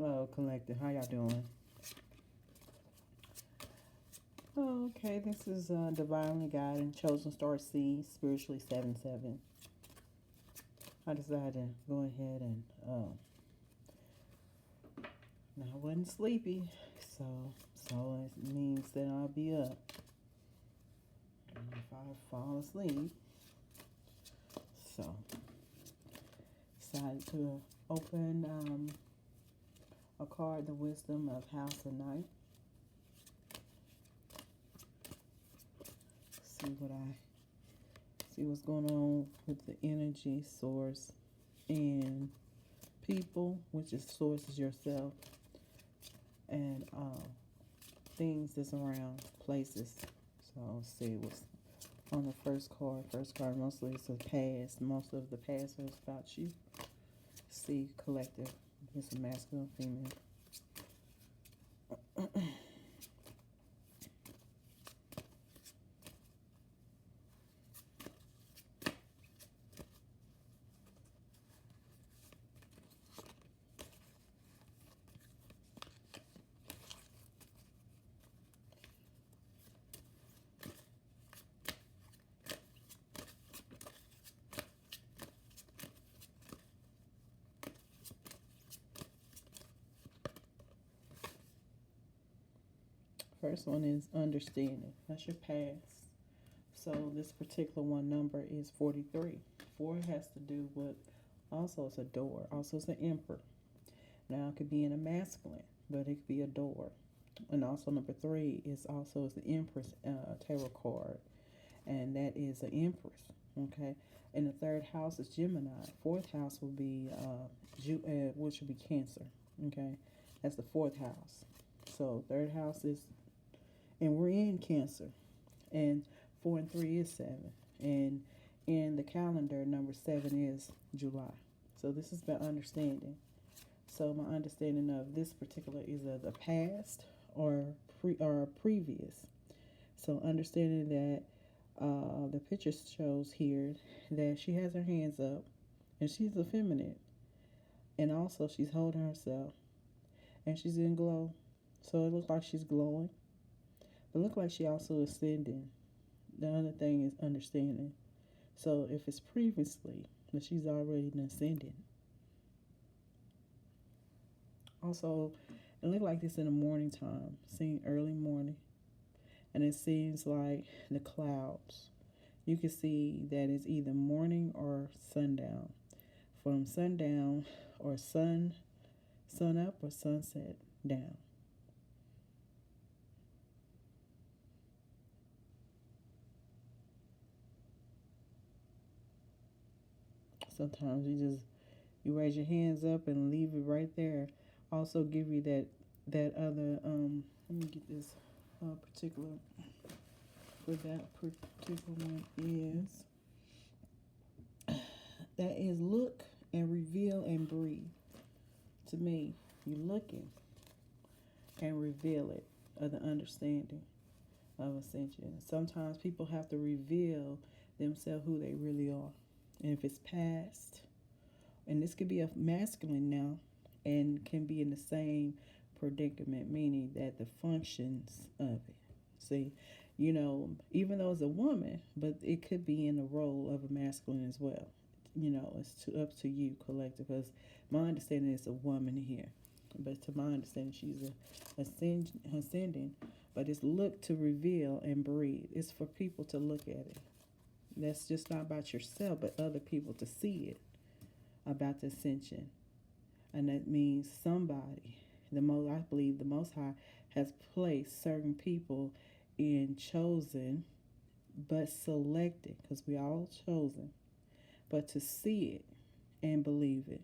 Hello, collective. How y'all doing? Okay, this is Divinely Guided, Chosen Star Seed, Spiritually 7-7. I decided to go ahead and, now I wasn't sleepy, so it means that I'll be up. And if I fall asleep, so decided to open a card, The Wisdom of House of Night. See what's going on with the energy source and people, which is source is yourself, and things that's around, places. So let's see what's on the first card. First card mostly is the past. Most of the past is about you. See, collective. It's a masculine, female. First one is understanding. That's your past. So this particular one number is 43. 4 has to do with, also it's a door. Also it's an emperor. Now it could be in a masculine, but it could be a door. And also number 3 is also is the Empress tarot card. And that is an Empress. Okay. And the third house is Gemini. Fourth house will be which will be Cancer. Okay. That's the fourth house. So third house is, and we're in Cancer, and 4 and 3 is 7, and in the calendar number 7 is July. So this is the understanding. So my understanding of this particular is of the past or previous. So understanding that the picture shows here that she has her hands up and she's effeminate, and also she's holding herself and she's in glow. So it looks like she's glowing. But look like she also is ascending. The other thing is understanding. So if it's previously, that she's already ascending. Also, it looked like this in the morning time, seen early morning. And it seems like the clouds. You can see that it's either morning or sundown. From sundown or sun up or sunset down. Sometimes you raise your hands up and leave it right there. Also give you that other let me get this particular for that particular one is that is look and reveal and breathe. To me, you're looking and reveal it of the understanding of ascension. Sometimes people have to reveal themselves who they really are. And if it's past, and this could be a masculine now, and can be in the same predicament, meaning that the functions of it. See, even though it's a woman, but it could be in the role of a masculine as well. It's up to you, collective, because my understanding is a woman here. But to my understanding, she's ascending, but it's look to reveal and breathe. It's for people to look at it. That's just not about yourself, but other people to see it about the ascension. And that means somebody, I believe the Most High has placed certain people in chosen, but selected, because we all chosen, but to see it and believe it.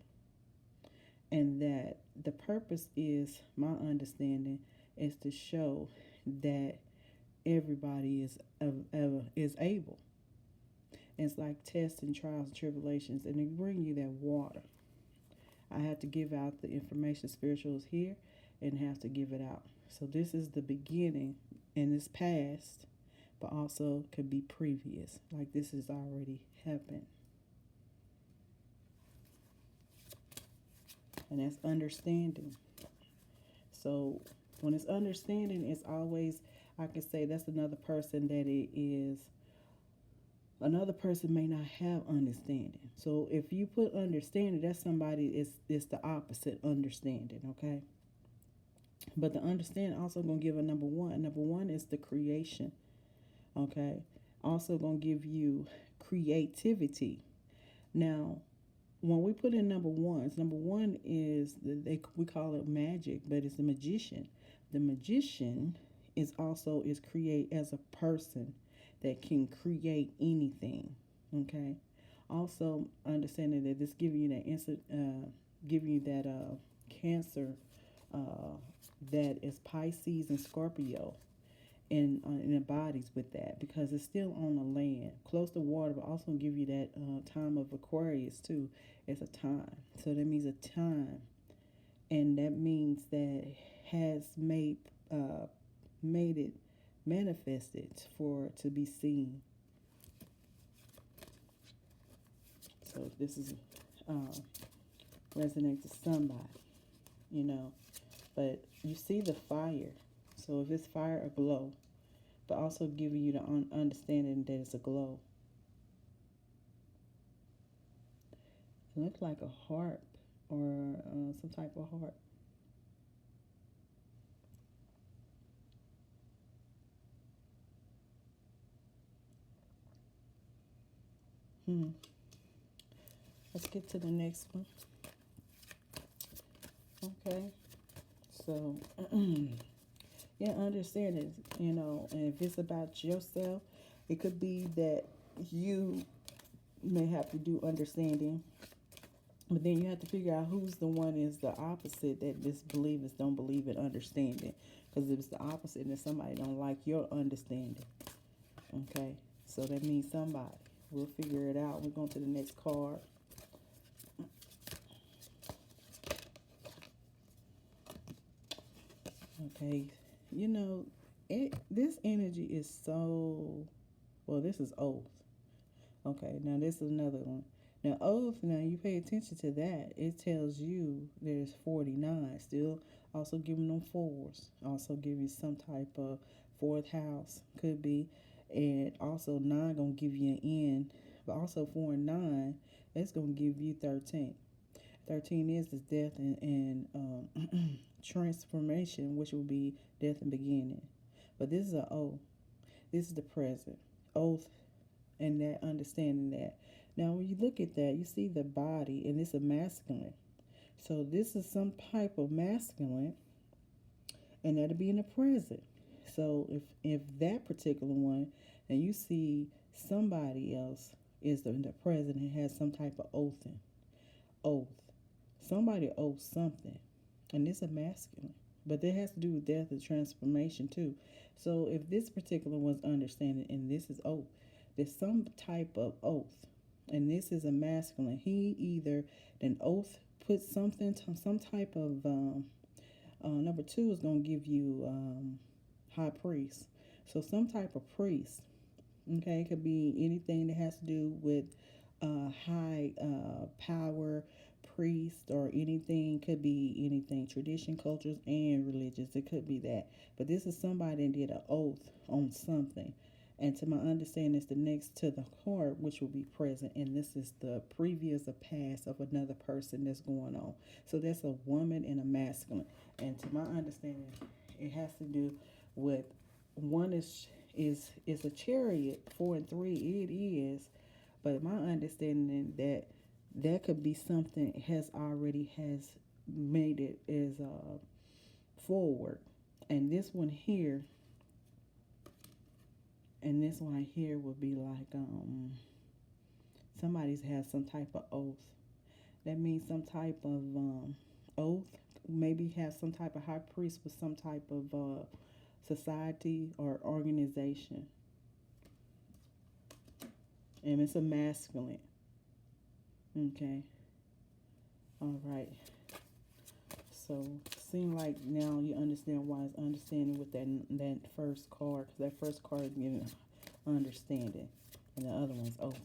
And that the purpose is, my understanding, is to show that everybody is able. It's like tests and trials and tribulations, and they bring you that water. I have to give out the information, spirituals here, and have to give it out. So this is the beginning, and it's past, but also could be previous. Like this has already happened. And that's understanding. So when it's understanding, it's always, I can say that's another person that it is. Another person may not have understanding. So if you put understanding, that's somebody is the opposite understanding, okay? But the understanding also gonna give a number one. Number one is the creation, okay? Also gonna give you creativity. Now, when we put in number one is we call it magic, but it's a magician. The magician is create as a person that can create anything. Okay. Also understanding that this giving you that instant, giving you that Cancer, uh, that is Pisces and Scorpio, in the bodies with that because it's still on the land, close to water, but also give you that time of Aquarius too. It's a time, so that means a time, and that means that has made it manifested for to be seen. So this is uh, resonate to somebody, you know. But you see the fire, so if it's fire or glow, but also giving you the understanding that it's a glow. It looks like a harp or some type of harp. Hmm. Let's get to the next one. Okay. So, yeah, understand it, you know, and if it's about yourself, it could be that you may have to do understanding, but then you have to figure out who's the one is the opposite that disbelievers don't believe in understanding. Because if it's the opposite, then somebody don't like your understanding. Okay, so that means somebody. We'll figure it out. We're going to the next card. Okay, you know, this energy is so, well, this is oath. Okay, now this is another one. Now, oath, now you pay attention to that. It tells you there's 49. Still also giving them fours. Also giving some type of fourth house. Could be. And also 9 going to give you an end. But also 4 and 9, it's going to give you 13. 13 is this death and transformation, which will be death and beginning. But this is an oath. This is the present. Oath and that understanding that. Now, when you look at that, you see the body, and it's a masculine. So this is some type of masculine, and that'll be in the present. So if that particular one, and you see somebody else is in the present and has some type of oath. Somebody owes something, and it's a masculine. But that has to do with death and transformation too. So if this particular one's understanding, and this is oath, there's some type of oath, and this is a masculine. He either an oath put something to some type of number 2 is going to give you high priest. So some type of priest. Okay, it could be anything that has to do with high power priest or anything. Could be anything, tradition, cultures, and religious. It could be that. But this is somebody that did an oath on something. And to my understanding, it's the next to the card, which will be present. And this is the previous or past of another person that's going on. So that's a woman and a masculine. And to my understanding, it has to do with one is a chariot. 4 and 3, it is. But my understanding that could be something has made it as forward. And this one here. And this one here would be like somebody's has some type of oath. That means some type of oath. Maybe have some type of high priest with some type of society or organization. And it's a masculine. Okay. All right. So, seem like now you understand why it's understanding with that first card. Because that first card is giving understanding. And the other one's oath.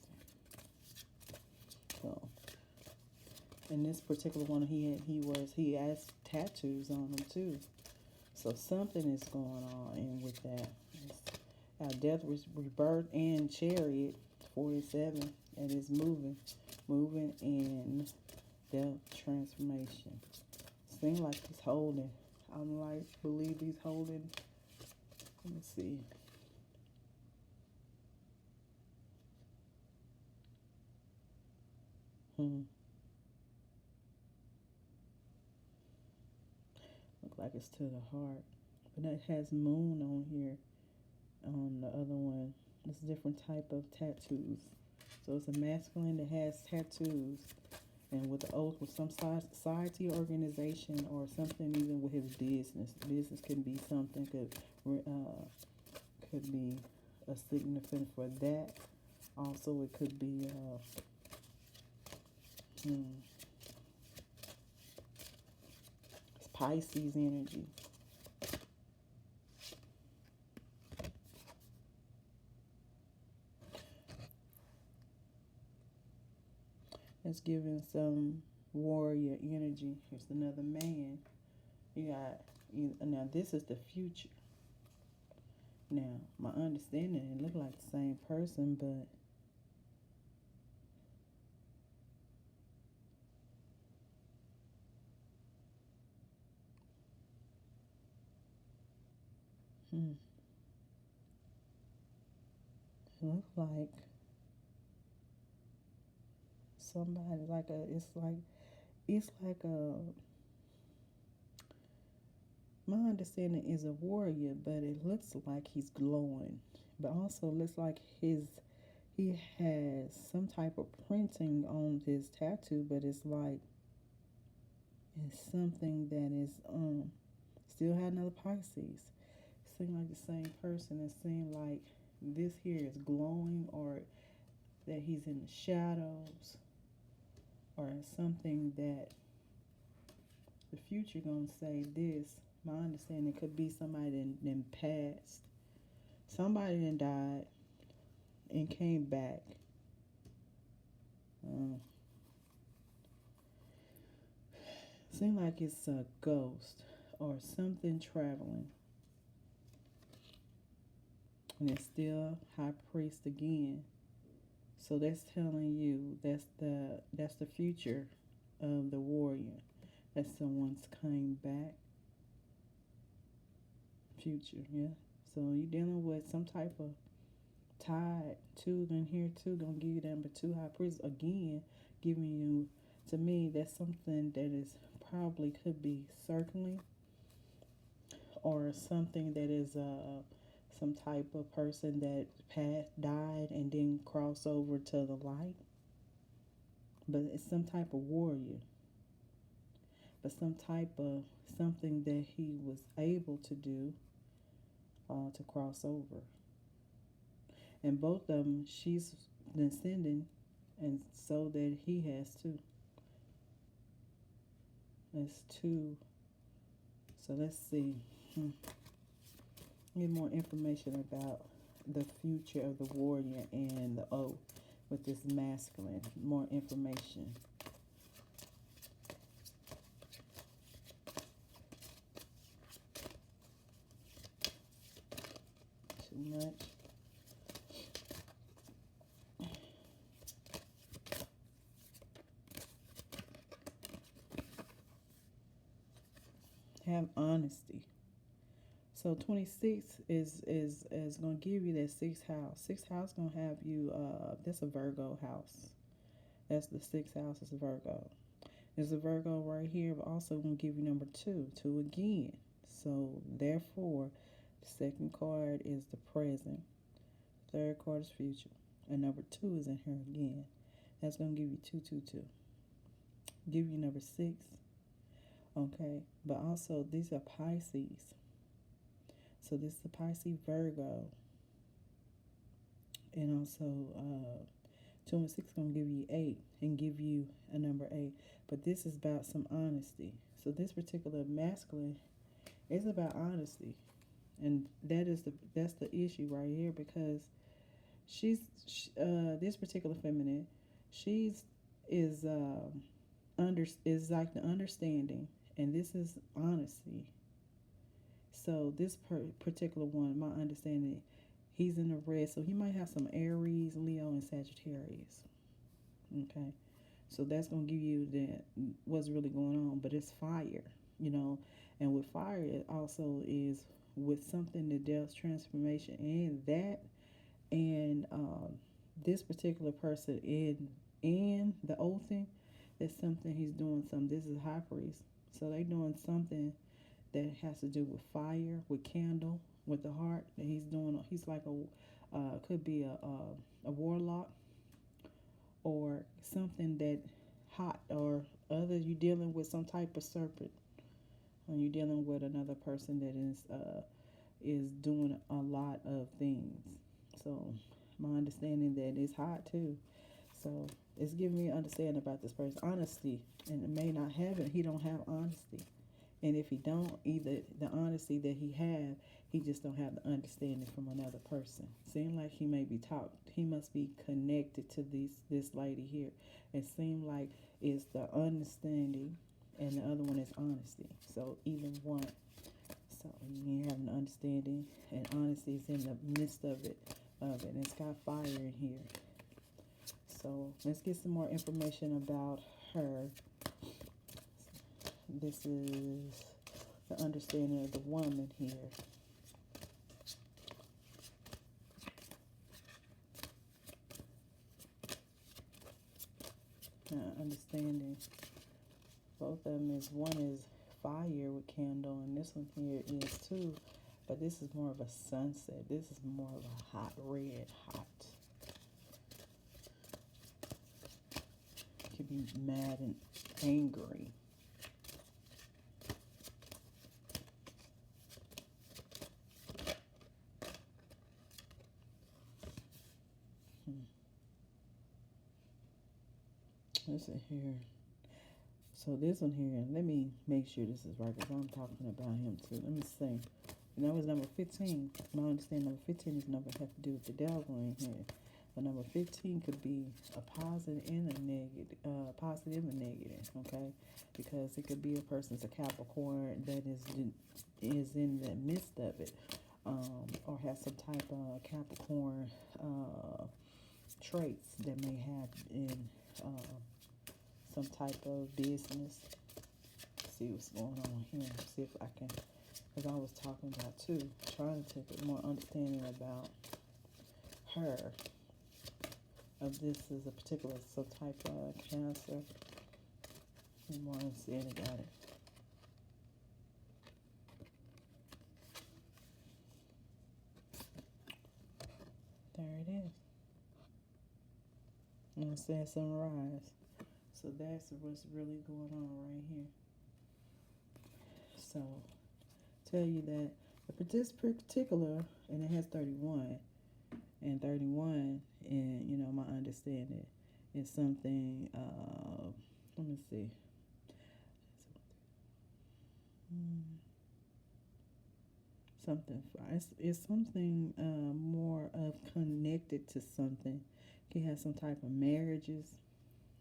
So, in this particular one, he has tattoos on him too. So something is going on in with that. Death, rebirth, and chariot 47, and it's moving in death transformation. Seems like he's holding. I'm like, believe he's holding. Let me see. Look like it's to the heart. But that has moon on here. On the other one, it's a different type of tattoos. So it's a masculine that has tattoos, and with the oath with some society organization or something, even with his business. Business can be something, could be a significant for that. Also, it could be it's Pisces energy. It's giving some warrior energy. Here's another man. You got, now this is the future. Now, my understanding, it looked like the same person, but it looks like somebody it's like a, my understanding is a warrior, but it looks like he's glowing. But also looks like he has some type of printing on his tattoo, but it's like it's something that is still had another Pisces. Seems like the same person. It seems like this here is glowing, or that he's in the shadows, or something that the future gonna say this. My understanding could be somebody that passed. Somebody that died and came back. Seems like it's a ghost or something traveling. And it's still high priest again. So that's telling you that's the future of the warrior. That someone's coming back. Future, yeah. So you're dealing with some type of tide two in here too, gonna give you that number two high priest again, giving you, to me, that's something that is probably could be circling, or something that is some type of person that died and then cross over to the light. But it's some type of warrior, but some type of something that he was able to do to cross over. And both of them, she's descending, and so that he has too. That's two. So let's see. Get more information about the future of the warrior and the oath with this masculine. More information. Too much. Have honesty. So 26 is going to give you that sixth house. Sixth house going to have you, that's a Virgo house. That's the sixth house is a Virgo. There's a Virgo right here, but also going to give you number two again. So therefore, the second card is the present. Third card is future. And number two is in here again. That's going to give you 222. Give you number 6. Okay, but also these are Pisces. So this is a Pisces Virgo. And also 2 and 6 going to give you 8 and give you a number 8. But this is about some honesty. So this particular masculine is about honesty. And that's the issue right here, because this particular feminine, is like the understanding, and this is honesty. So this particular one, my understanding, he's in the red, so he might have some Aries, Leo, and Sagittarius. Okay, so that's gonna give you that what's really going on, but it's fire, you know, and with fire it also is with something that deals transformation and that and this particular person in the oath thing, that's something he's doing something. This is high priest, so they doing something that has to do with fire, with candle, with the heart that he's doing. He's like a could be a warlock or something that hot or other. You dealing with some type of serpent, or you dealing with another person that is doing a lot of things. So my understanding that it's hot too. So it's giving me an understanding about this person honesty, and it may not have it. He don't have honesty. And if he don't, either the honesty that he have, he just don't have the understanding from another person. Seem like he may be taught. He must be connected to this lady here. It seemed like it's the understanding, and the other one is honesty. So either one. So you have an understanding, and honesty is in the midst of it. And it's got fire in here. So let's get some more information about her. This is the understanding of the woman here. Understanding. Both of them is, one is fire with candle, and this one here is too. But this is more of a sunset. This is more of a hot red, hot. Could be mad and angry. Listen here. So this one here, let me make sure this is right because I'm talking about him too. Let me see. That was number 15. My understanding, number 15 is number have to do with the devil in here. But number 15 could be a positive and a negative, positive and negative, okay? Because it could be a person's a Capricorn that is in the midst of it, or has some type of Capricorn traits that may have in some type of business. See what's going on here. See if I can, because I was talking about too, trying to take a more understanding about her. Of this is a particular some type of cancer. And more understanding about it. There it is. And it says sunrise. So that's what's really going on right here. So tell you that this particular, and it has 31, and 31, and you know my understanding is something. Let me see. Something. It's something more of connected to something. Can have some type of marriages,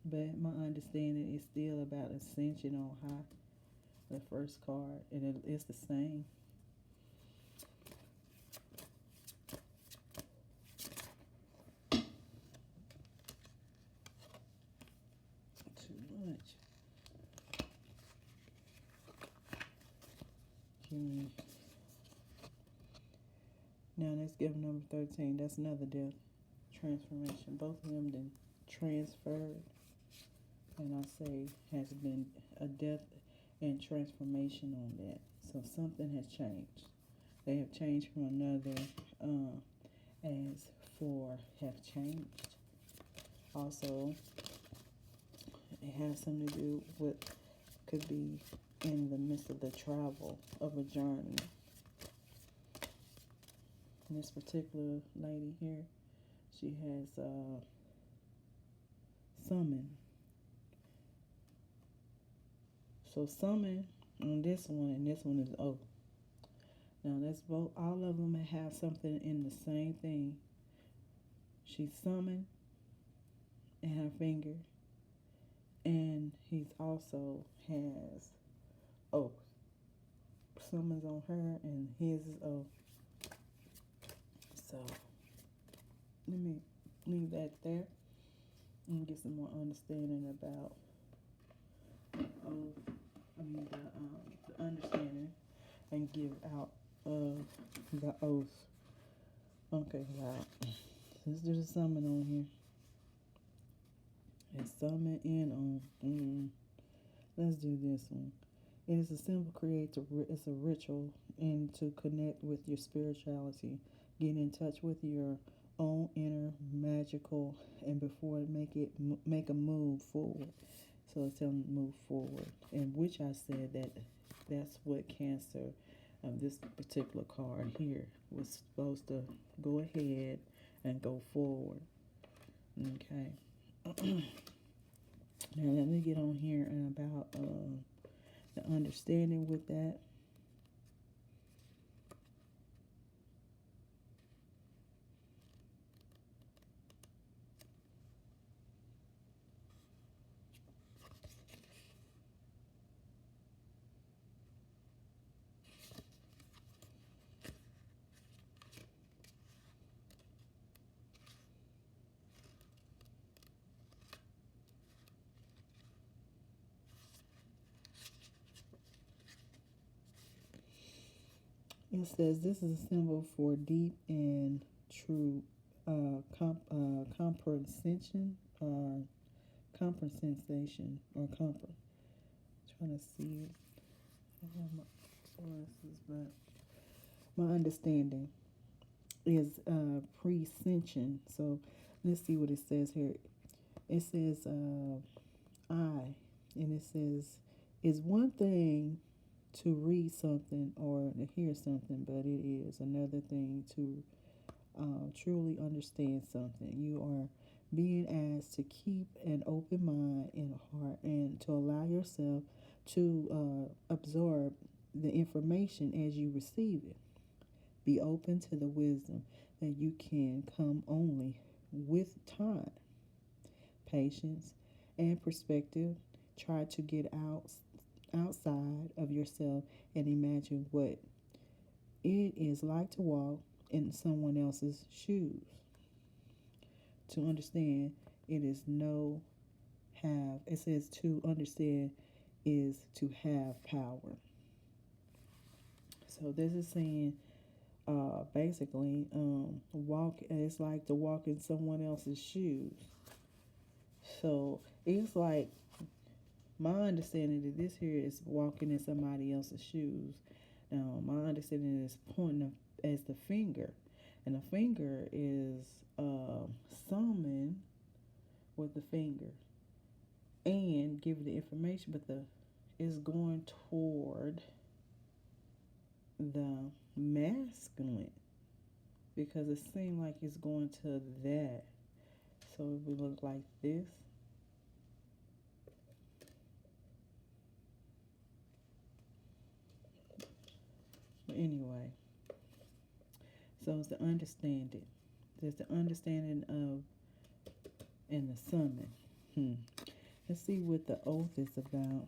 but my understanding is still about ascension on high. The first card, and it's the same. Too much. Now let's give number 13. That's another death transformation. Both of them then transferred, and I say has been a death and transformation on that. So something has changed. They have changed from another as for have changed. Also, it has something to do with, could be in the midst of the travel of a journey. And this particular lady here, she has summon. So summon on this one, and this one is oath. Now that's both. All of them have something in the same thing. She summoned in her finger, and he's also has oath. summons on her, and his is oath. So let me leave that there and get some more understanding about oath. The understanding and give out of the oath. Okay, wow. Let's do the summon on here. And summon in on. Let's do this one. It is a symbol created. It's a ritual and to connect with your spirituality. Get in touch with your own inner magical, and before make a move forward. So it's telling them to move forward, and which I said that's what Cancer, this particular card here was supposed to go ahead and go forward. Okay. Now let me get on here and about the understanding with that. It says this is a symbol for deep and true comprehension or compensation or comfort. Trying to see it. I don't have my sources, but my understanding is presension. So let's see what it says here. It says I, and it says it's one thing to read something or to hear something, but it is another thing to truly understand something. You are being asked to keep an open mind and heart and to allow yourself to absorb the information as you receive it. Be open to the wisdom that you can come only with time, patience, and perspective. Try to get outside of yourself and imagine what it is like to walk in someone else's shoes. To understand, it is no have. It says to understand is to have power. So this is saying basically walk. It's like to walk in someone else's shoes. So it's like my understanding that this here is walking in somebody else's shoes. Now, my understanding is pointing as the finger, and the finger is summon with the finger and give the information, but the is going toward the masculine because it seems like it's going to that. So it would look like this. But anyway, so it's the understanding. There's the understanding of and the summon. Let's see what the oath is about.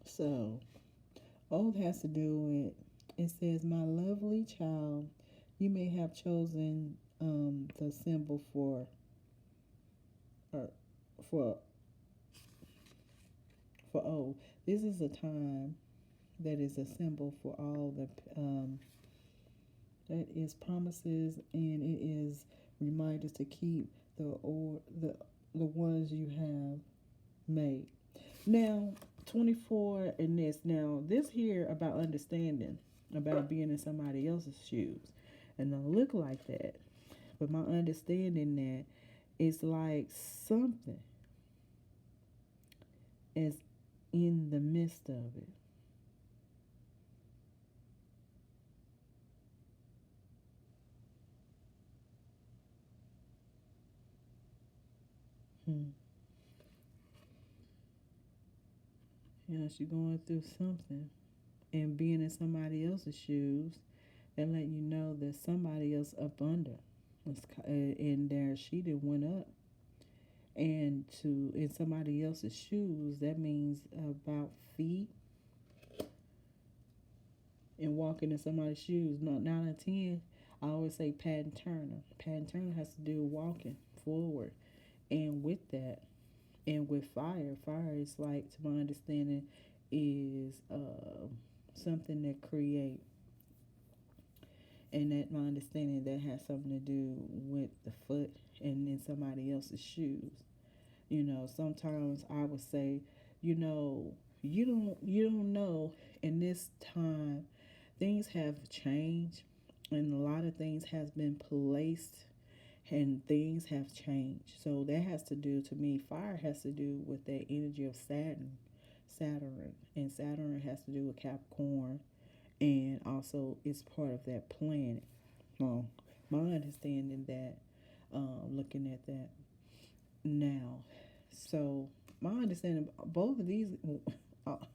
So, oath has to do with, it says, my lovely child, you may have chosen the symbol for for this is a time that is a symbol for all that is promises, and it is reminders to keep the ones you have made. Now, 24 in this. Now, this here about understanding, about being in somebody else's shoes, and don't look like that. But my understanding that it's like something is in the midst of it. Hmm. She's going through something, and being in somebody else's shoes, and letting you know that somebody else up under, in there she did went up, and to in somebody else's shoes, that means about feet, and walking in somebody's shoes. No, 9 out of 10, I always say pattern Turner. Pattern Turner has to do with walking forward, and with that, and with fire. Fire is like, to my understanding, is something that create, and that my understanding that has something to do with the foot and in somebody else's shoes. Sometimes I would say, you don't know. In this time, things have changed, and a lot of things has been placed, and things have changed. So that has to do, to me, fire has to do with that energy of Saturn, and Saturn has to do with Capricorn, and also it's part of that planet. Well, my understanding that, looking at that now, so my understanding, both of these,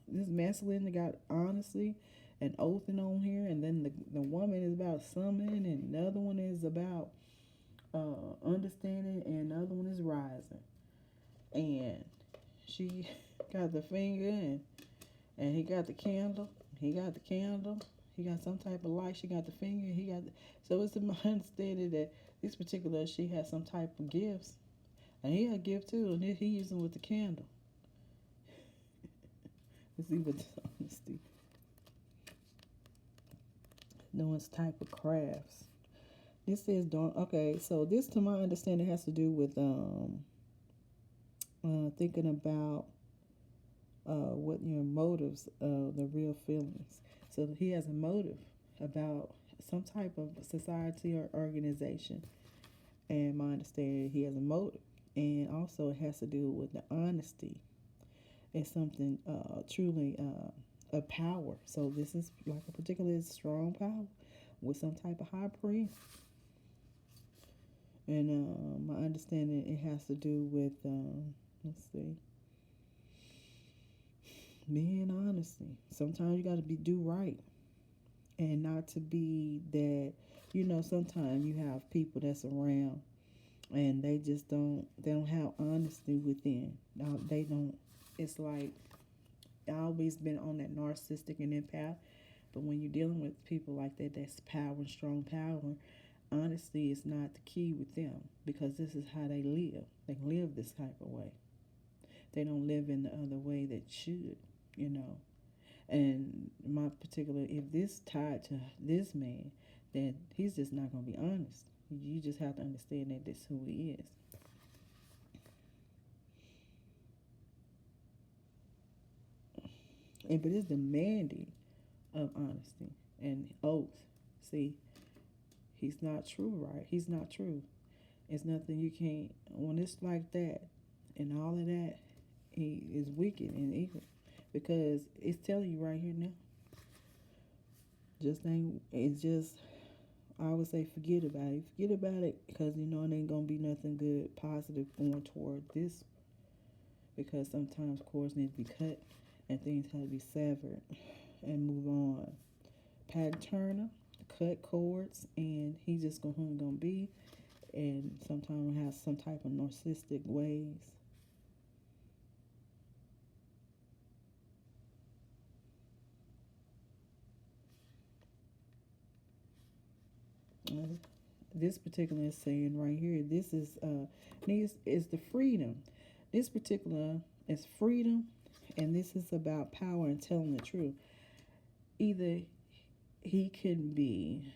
this masculine got honesty and oathing on here, and then the woman is about summoning, and the other one is about understanding, and the other one is rising. And she got the finger, and he got the candle. He got the candle. He got some type of light. She got the finger. He got so it's my understanding that this particular, she has some type of gifts, and he had a gift too, and he using with the candle. Let's see what the honesty doing type of crafts. This is don't okay. So this, to my understanding, has to do with thinking about what your motives, the real feelings. So he has a motive about some type of society or organization, and my understanding, he has a motive, and also it has to do with the honesty. It's something truly a power. So this is like a particular strong power with some type of high priest. And my understanding, it has to do with, let's see, being honesty. Sometimes you got to do right, and not to be that. Sometimes you have people that's around, and they don't have honesty within. Now they don't. It's like I always been on that narcissistic and empath, but when you're dealing with people like that, that's power and strong power. Honesty is not the key with them, because this is how they live. They live this type of way. They don't live in the other way that should, you know. And my particular, if this tied to this man, then he's just not going to be honest. You just have to understand that this is who he is. But it's demanding of honesty and oath. See, he's not true, right? He's not true. It's nothing you can't. When it's like that and all of that, he is wicked and evil, because it's telling you right here now. Just ain't. It's just. I would say forget about it. Forget about it, because it ain't gonna be nothing good, positive going toward this. Because sometimes cords need to be cut and things have to be severed and move on. Pat Turner cut cords, and he's just gonna be, and sometimes has some type of narcissistic ways. This particular saying right here, this is the freedom. This particular is freedom, And this is about power and telling the truth. Either he could be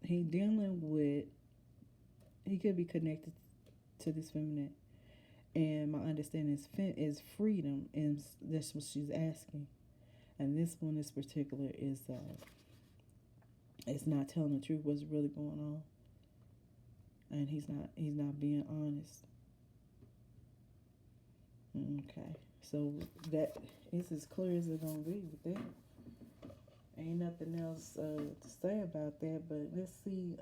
he dealing with he could be connected to this feminine, and my understanding is freedom, and that's what she's asking. And this one is particular is it's not telling the truth what's really going on, and he's not being honest. Okay, so that is as clear as it's gonna be with that. Ain't nothing else to say about that, but let's see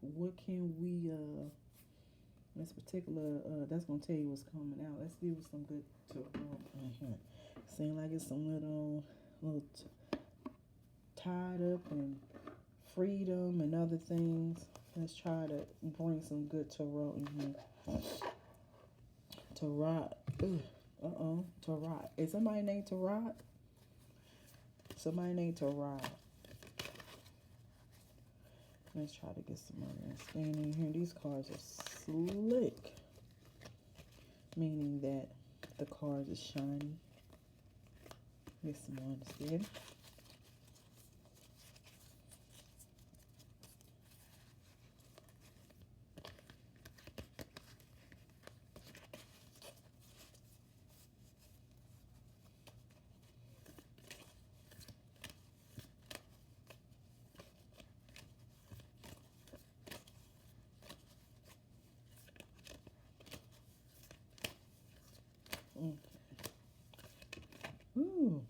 what can we this particular that's gonna tell you what's coming out. Let's see what's some good to seem like it's some little tied up and freedom and other things. Let's try to bring some good tarot in here. Tarot. Tarot. Is somebody named Tarot? Somebody named Tarot. Let's try to get some understanding here. These cards are slick, meaning that the cards are shiny. Get some understanding. Ooh,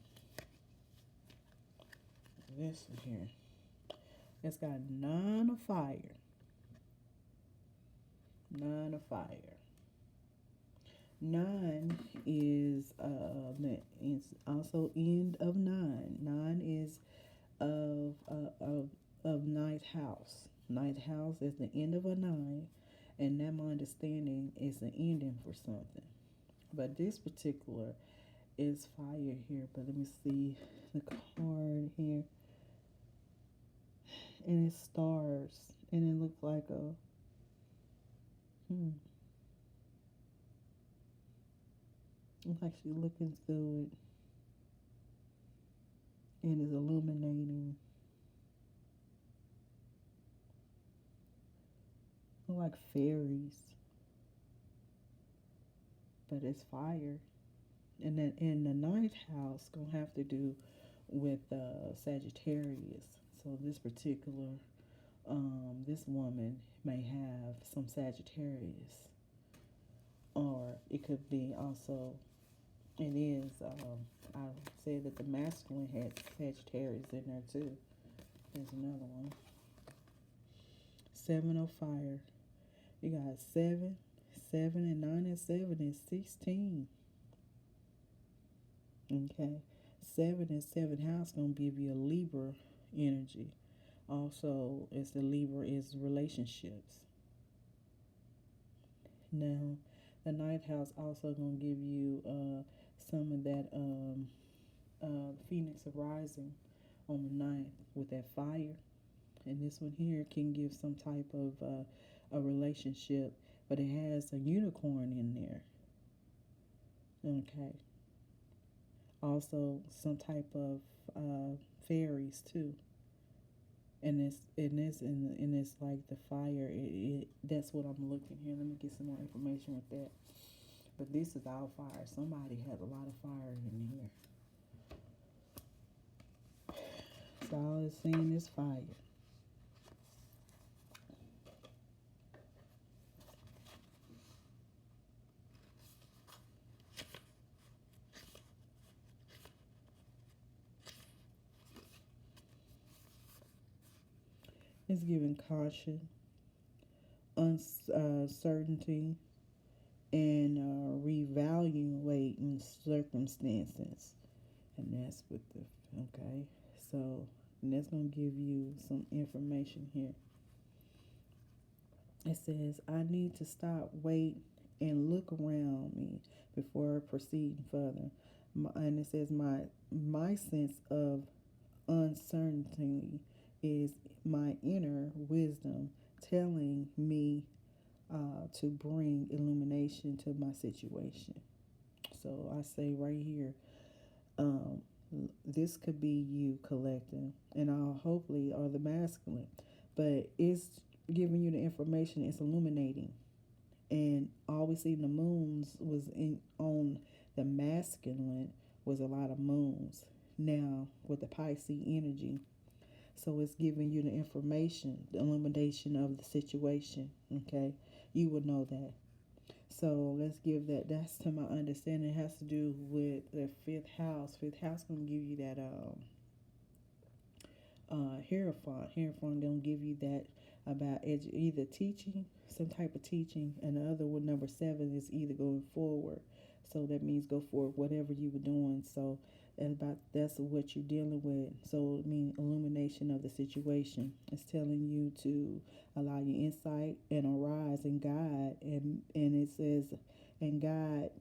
this one here. It's got 9 of fire. 9 of fire. 9 is it's also end of 9. 9 is of ninth house. Ninth house is the end of a 9, and that my understanding is an ending for something. But this particular is fire here. But let me see the card here, and it's stars, and it looks like a looks like she's looking through it, and is illuminating. Look like fairies, but it's fire. And then in the ninth house, gonna have to do with Sagittarius. So this particular, this woman may have some Sagittarius, or it could be also. It is. I said that the masculine had Sagittarius in there too. There's another one. 7 of fire. You got 7, 7, and 9 and 7 is 16. Okay, 7 and 7 house gonna give you a Libra energy. Also, as the Libra is relationships. Now, the ninth house also gonna give you some of that Phoenix arising on the ninth with that fire. And this one here can give some type of a relationship, but it has a unicorn in there. Okay. Also, some type of fairies too. And it's like the fire. That's what I'm looking here. Let me get some more information with that. But this is all fire. Somebody has a lot of fire in here. So all it's saying is fire. It's giving caution, uncertainty, and reevaluating circumstances. And that's with the, okay. So, and that's going to give you some information here. It says, I need to stop, wait, and look around me before proceeding further. And it says, my sense of uncertainty is my inner wisdom telling me to bring illumination to my situation. So I say right here, um, this could be you collecting, and hopefully are the masculine, but it's giving you the information. It's illuminating, and all we see in the moons was in on the masculine was a lot of moons. Now with the Pisces energy, so it's giving you the information, the illumination of the situation. Okay, you would know that. So let's give that. That's to my understanding. It has to do with the fifth house. Fifth house gonna give you that Hierophant. Hierophant gonna give you that about either teaching, some type of teaching, and the other one, number seven, is either going forward. So that means go forward, whatever you were doing. So that's what you're dealing with. So it means illumination of the situation. It's telling you to allow your insight and arise and guide, and it says, and guide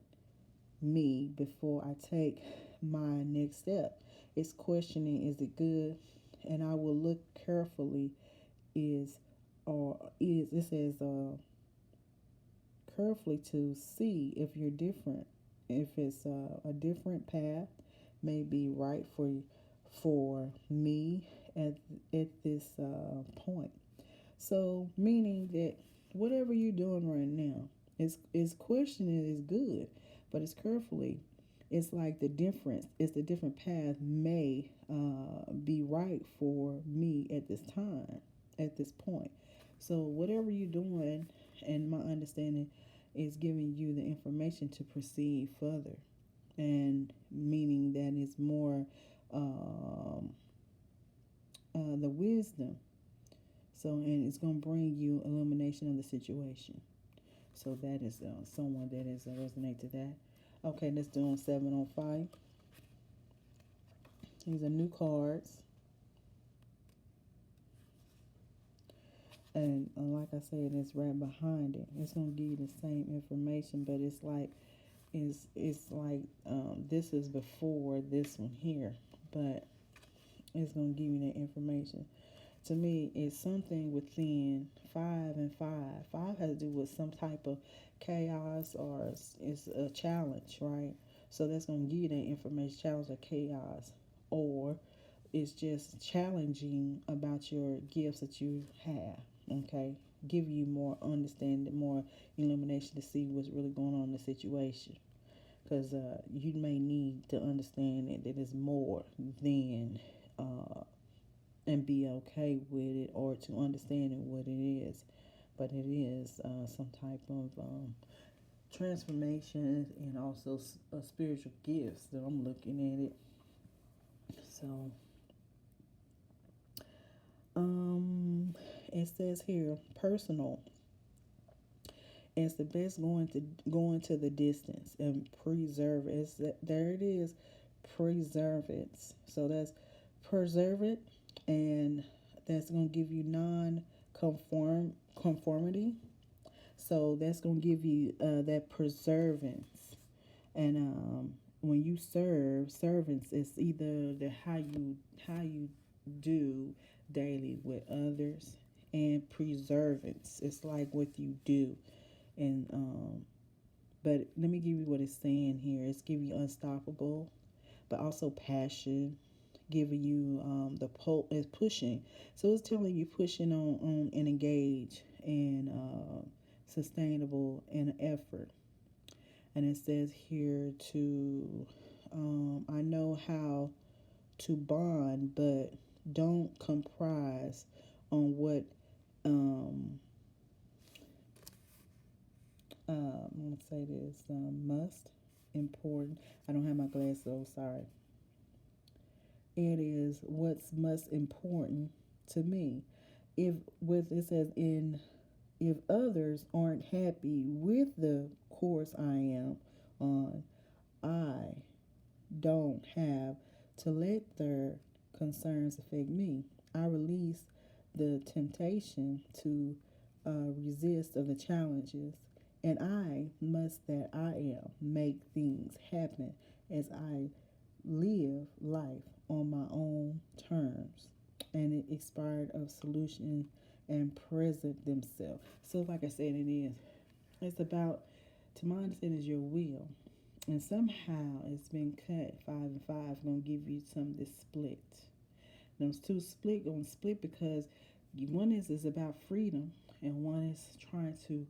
me before I take my next step. It's questioning, is it good? And I will look carefully, is or is it says carefully to see if you're different. If it's a different path may be right for me at this point. So meaning that whatever you're doing right now is questioning is good, but it's carefully. It's like the difference. It's the different path may be right for me at this time, at this point. So whatever you're doing, and my understanding is giving you the information to proceed further, and meaning that it's more um, the wisdom. So, and it's going to bring you illumination of the situation. So that is someone that is resonate to that. Okay, let's do on 705. These are new cards. And like I said, it's right behind it. It's going to give you the same information, but it's like this is before this one here, but it's going to give you that information. To me, it's something within 5 and 5. 5 has to do with some type of chaos, or it's a challenge, right? So that's going to give you that information, challenge or chaos, or it's just challenging about your gifts that you have. Okay, give you more understanding, more illumination to see what's really going on in the situation, because you may need to understand that it's more than and be okay with it, or to understand it what it is. But it is some type of transformation, and also spiritual gifts that I'm looking at it. So it says here, personal. It's the best going to the distance and preserve it. There it is, preserve it. So that's preserve it, and that's going to give you conformity. So that's going to give you that preservance. And when you serve, servants is either the how you do daily with others, and preservance. It's like what you do, and but let me give you what it's saying here. It's giving you unstoppable, but also passion, giving you the pull is pushing. So it's telling you pushing on and engage, and sustainable and effort. And it says here to I know how to bond, but don't comprise on what I'm gonna say this must important. I don't have my glasses, so sorry. It is what's most important to me. If with it says in if others aren't happy with the course I am on, I don't have to let their concerns affect me. I release the temptation to resist of the challenges, and I must that I am make things happen as I live life on my own terms, and it expired of solution and present themselves. So like I said, it's about, to my understanding, is your will. And somehow it's been cut. 5 and 5 gonna give you some this split. Those two split gonna split because one is about freedom, and one is trying to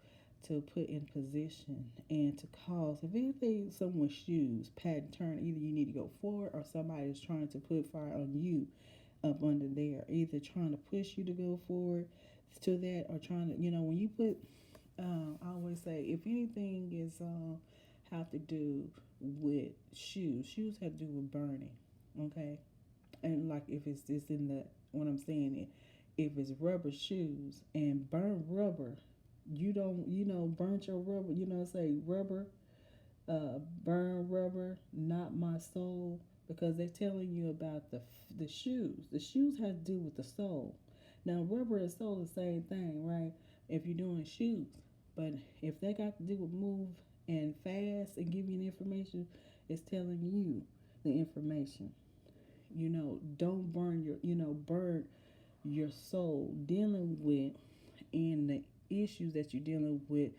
put in position and to cause. If anything, someone's shoes, pattern turn. Either you need to go forward, or somebody is trying to put fire on you up under there. Either trying to push you to go forward to that, or trying to, when you put. I always say, if anything is have to do with shoes, shoes have to do with burning. Okay, and like if it's in the what I'm saying it, if it's rubber shoes and burn rubber, you don't burnt your rubber. Say rubber, burn rubber, not my soul, because they're telling you about the shoes. The shoes have to do with the soul. Now rubber and soul the same thing, right? If you're doing shoes, but if they got to do with move and fast and give you the information, it's telling you the information. Don't burn burn your soul dealing with and the issues that you're dealing with,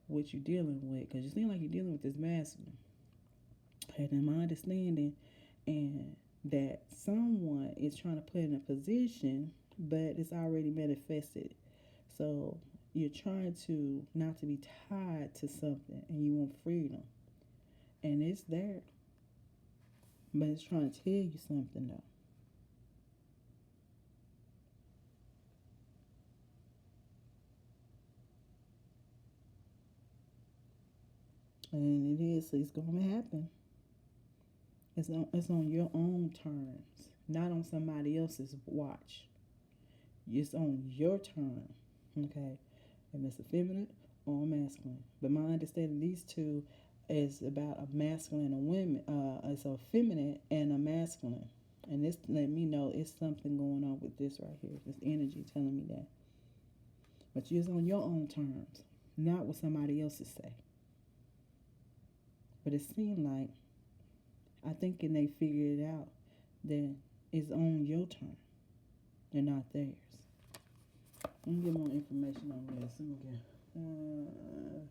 what you're dealing with, because you seem like you're dealing with this masculine. And in my understanding, and that someone is trying to put in a position, but it's already manifested. So you're trying to not to be tied to something, and you want freedom, and it's there, but it's trying to tell you something though. And it is. It's going to happen. It's on your own terms, not on somebody else's watch. It's on your term, okay? And it's a feminine or a masculine. But my understanding, these two is about a masculine and women. It's a feminine and a masculine. And this let me know it's something going on with this right here. This energy telling me that. But it's on your own terms, not what somebody else's say. But it seemed like I think and they figured it out that it's on your turn and not theirs. Let me get more information on this. Let me get